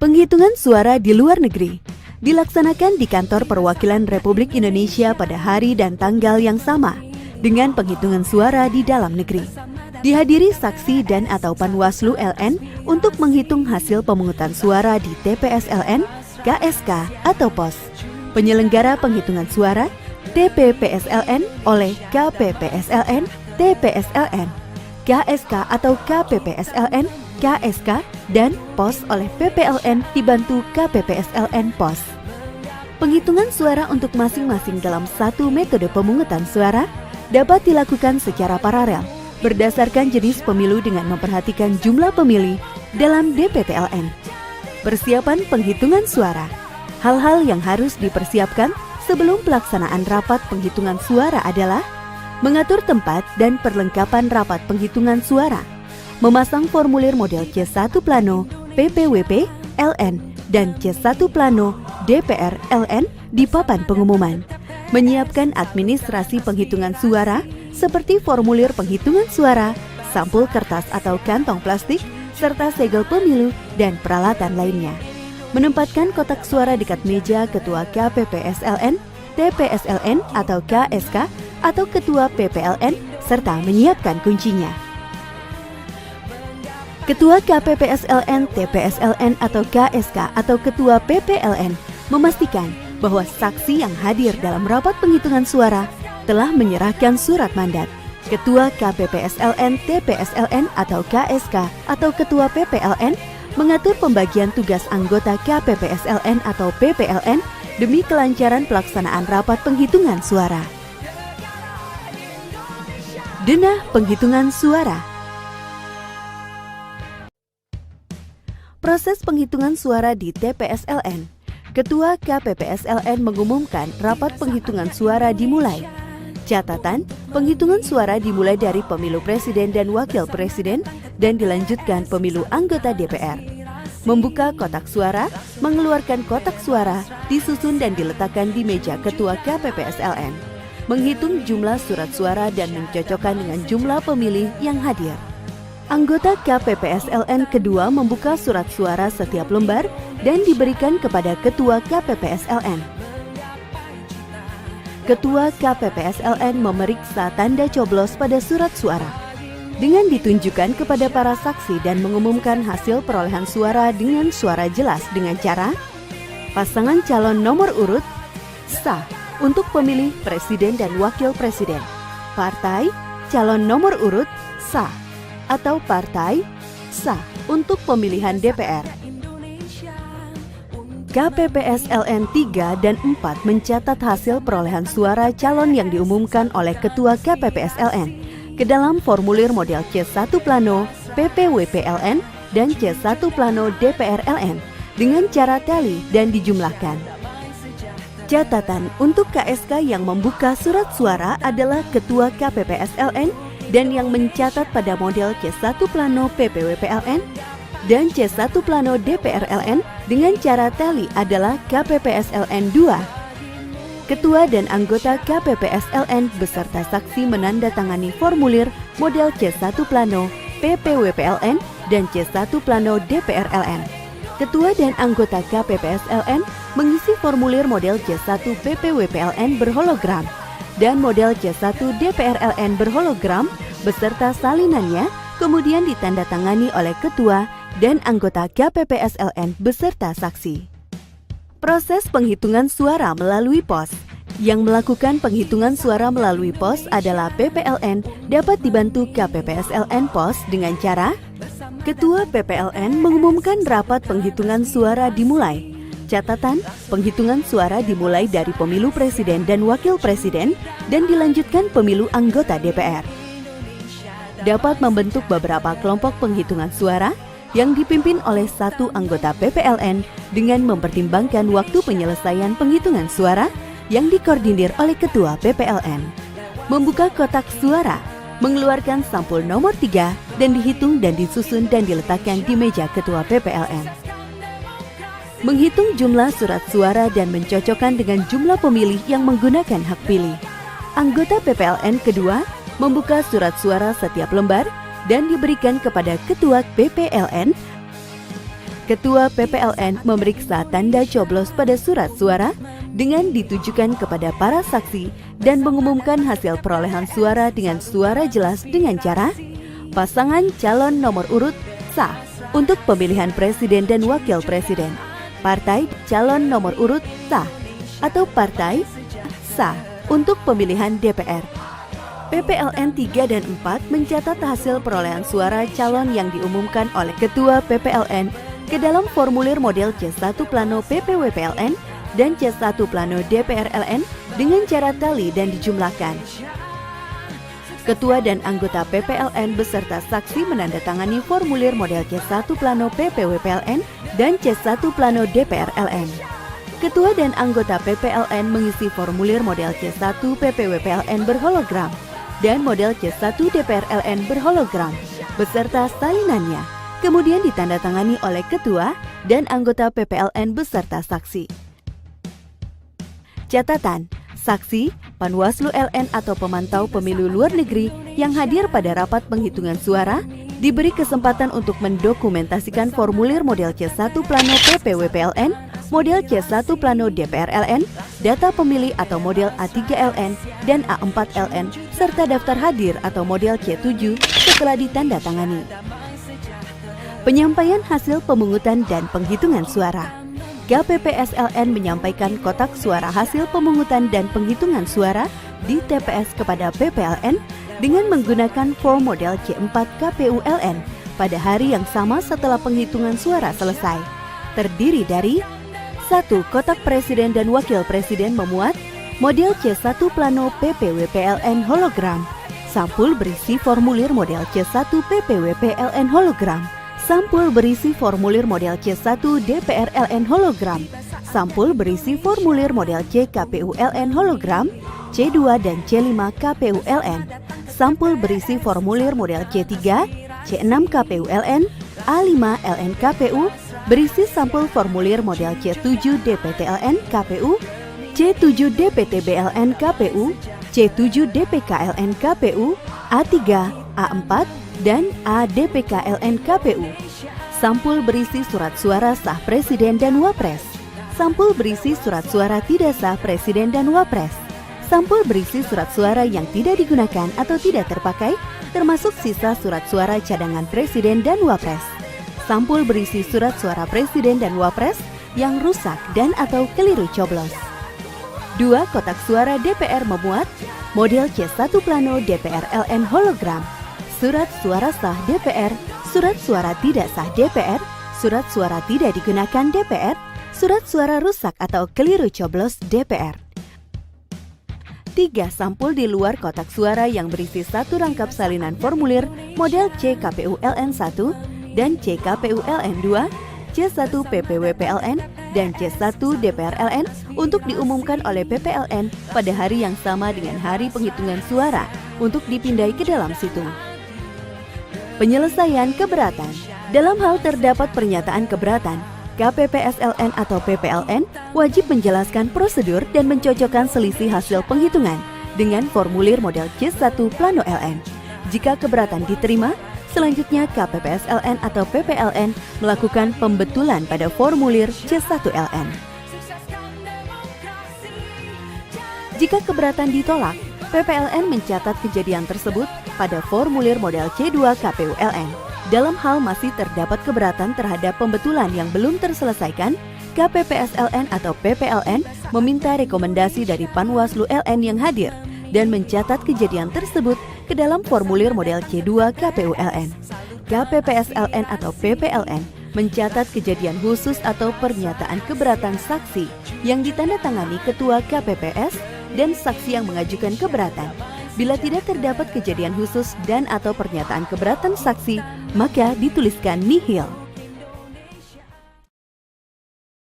Penghitungan suara di luar negeri dilaksanakan di Kantor Perwakilan Republik Indonesia pada hari dan tanggal yang sama dengan penghitungan suara di dalam negeri. Dihadiri saksi dan atau Panwaslu LN untuk menghitung hasil pemungutan suara di TPS LN, KSK atau POS. Penyelenggara penghitungan suara TPPSLN oleh KPPSLN, TPSLN, KSK atau KPPSLN, KSK, dan POS oleh PPLN dibantu KPPSLN POS. Penghitungan suara untuk masing-masing dalam satu metode pemungutan suara dapat dilakukan secara paralel berdasarkan jenis pemilu dengan memperhatikan jumlah pemilih dalam DPTLN. Persiapan penghitungan suara. Hal-hal yang harus dipersiapkan sebelum pelaksanaan rapat penghitungan suara adalah mengatur tempat dan perlengkapan rapat penghitungan suara, memasang formulir model C1 Plano PPWP LN dan C1 Plano DPR LN di papan pengumuman, menyiapkan administrasi penghitungan suara seperti formulir penghitungan suara, sampul kertas atau kantong plastik, serta segel pemilu dan peralatan lainnya. Menempatkan kotak suara dekat meja Ketua KPPSLN, TPSLN atau KSK atau Ketua PPLN serta menyiapkan kuncinya. Ketua KPPSLN, TPSLN atau KSK atau Ketua PPLN memastikan bahwa saksi yang hadir dalam rapat penghitungan suara telah menyerahkan surat mandat. Ketua KPPSLN, TPSLN atau KSK atau Ketua PPLN mengatur pembagian tugas anggota KPPSLN atau PPLN demi kelancaran pelaksanaan rapat penghitungan suara. Denah penghitungan suara. Proses penghitungan suara di TPSLN. Ketua KPPSLN mengumumkan rapat penghitungan suara dimulai. Catatan, penghitungan suara dimulai dari pemilu presiden dan wakil presiden dan dilanjutkan pemilu anggota DPR. Membuka kotak suara, mengeluarkan kotak suara, disusun dan diletakkan di meja Ketua KPPSLN. Menghitung jumlah surat suara dan mencocokkan dengan jumlah pemilih yang hadir. Anggota KPPSLN kedua membuka surat suara setiap lembar dan diberikan kepada Ketua KPPSLN. Ketua KPPSLN memeriksa tanda coblos pada surat suara dengan ditunjukkan kepada para saksi dan mengumumkan hasil perolehan suara dengan suara jelas dengan cara pasangan calon nomor urut sah untuk pemilih presiden dan wakil presiden, partai calon nomor urut sah atau partai sah untuk pemilihan DPR. KPPSLN 3 dan 4 mencatat hasil perolehan suara calon yang diumumkan oleh Ketua KPPSLN ke dalam formulir model C1 Plano PPWPLN dan C1 Plano DPRLN dengan cara tally dan dijumlahkan. Catatan, untuk KSK yang membuka surat suara adalah Ketua KPPSLN dan yang mencatat pada model C1 Plano PPWPLN dan C1 Plano DPRLN dengan cara tally adalah KPPSLN 2. Ketua dan anggota KPPSLN beserta saksi menandatangani formulir model C1 Plano PPWPLN dan C1 Plano DPRLN. Ketua dan anggota KPPSLN mengisi formulir model C1 PPWPLN berhologram dan model C1 DPRLN berhologram beserta salinannya kemudian ditandatangani oleh Ketua dan anggota KPPSLN beserta saksi. Proses penghitungan suara melalui POS. Yang melakukan penghitungan suara melalui POS adalah PPLN dapat dibantu KPPSLN POS dengan cara Ketua PPLN mengumumkan rapat penghitungan suara dimulai. Catatan, penghitungan suara dimulai dari pemilu presiden dan wakil presiden dan dilanjutkan pemilu anggota DPR. Dapat membentuk beberapa kelompok penghitungan suara yang dipimpin oleh satu anggota PPLN dengan mempertimbangkan waktu penyelesaian penghitungan suara yang dikoordinir oleh Ketua PPLN. Membuka kotak suara, mengeluarkan sampul nomor 3 dan dihitung dan disusun dan diletakkan di meja Ketua PPLN. Menghitung jumlah surat suara dan mencocokkan dengan jumlah pemilih yang menggunakan hak pilih. Anggota PPLN kedua membuka surat suara setiap lembar dan diberikan kepada Ketua PPLN Ketua PPLN memeriksa tanda coblos pada surat suara dengan ditujukan kepada para saksi dan mengumumkan hasil perolehan suara dengan suara jelas dengan cara pasangan calon nomor urut sah untuk pemilihan presiden dan wakil presiden, partai calon nomor urut sah atau partai sah untuk pemilihan DPR. PPLN 3 dan 4 mencatat hasil perolehan suara calon yang diumumkan oleh Ketua PPLN ke dalam formulir model C1 Plano PPWPLN dan C1 Plano DPRLN dengan cara tali dan dijumlahkan. Ketua dan anggota PPLN beserta saksi menandatangani formulir model C1 Plano PPWPLN dan C1 Plano DPRLN. Ketua dan anggota PPLN mengisi formulir model C1 PPWPLN berhologram dan model C1 DPRLN berhologram beserta salinannya, kemudian ditandatangani oleh Ketua dan anggota PPLN beserta saksi. Catatan, saksi, Panwaslu LN atau pemantau pemilu luar negeri yang hadir pada rapat penghitungan suara diberi kesempatan untuk mendokumentasikan formulir model C1 Plano PPWPLN, model C1 Plano DPRLN, data pemilih atau model A3LN dan A4LN, serta daftar hadir atau model C7 setelah ditandatangani. Penyampaian hasil pemungutan dan penghitungan suara. KPPSLN menyampaikan kotak suara hasil pemungutan dan penghitungan suara di TPS kepada PPLN dengan menggunakan form model C4 KPU-LN pada hari yang sama setelah penghitungan suara selesai. Terdiri dari 1. Kotak presiden dan wakil presiden memuat model C1 Plano PPWPLN hologram, sampul berisi formulir model C1 PPWPLN hologram, sampul berisi formulir model C1 DPRLN hologram, sampul berisi formulir model C KPU-LN hologram, C2 dan C5 KPU-LN, sampul berisi formulir model C3, C6 KPU-LN, A5 LN KPU, berisi sampul formulir model C7 DPTLN KPU, C7 DPTBLN KPU, C7 DPKLN KPU, A3, A4, dan ADPKLN KPU. Sampul berisi surat suara sah Presiden dan Wapres. Sampul berisi surat suara tidak sah Presiden dan Wapres. Sampul berisi surat suara yang tidak digunakan atau tidak terpakai, termasuk sisa surat suara cadangan Presiden dan Wapres. Sampul berisi surat suara Presiden dan Wapres yang rusak dan atau keliru coblos. 2. Kotak suara DPR memuat model C1 Plano DPRLN hologram, surat suara sah DPR, surat suara tidak sah DPR, surat suara tidak digunakan DPR, surat suara rusak atau keliru coblos DPR. 3. Sampul di luar kotak suara yang berisi satu rangkap salinan formulir model C KPU-LN 1 dan C KPU-LN 2, C1 PPWPLN, dan C1 DPRLN untuk diumumkan oleh PPLN pada hari yang sama dengan hari penghitungan suara untuk dipindai ke dalam situng. Penyelesaian keberatan. Dalam hal terdapat pernyataan keberatan, KPPSLN atau PPLN wajib menjelaskan prosedur dan mencocokkan selisih hasil penghitungan dengan formulir model C1 Plano LN. Jika keberatan diterima, selanjutnya KPPSLN atau PPLN melakukan pembetulan pada formulir C1LN. Jika keberatan ditolak, PPLN mencatat kejadian tersebut pada formulir model C2 KPU-LN. Dalam hal masih terdapat keberatan terhadap pembetulan yang belum terselesaikan, KPPSLN atau PPLN meminta rekomendasi dari Panwaslu LN yang hadir dan mencatat kejadian tersebut ke dalam formulir model C2 KPU-LN. KPPSLN atau PPLN mencatat kejadian khusus atau pernyataan keberatan saksi yang ditandatangani Ketua KPPS dan saksi yang mengajukan keberatan. Bila tidak terdapat kejadian khusus dan atau pernyataan keberatan saksi, maka dituliskan nihil.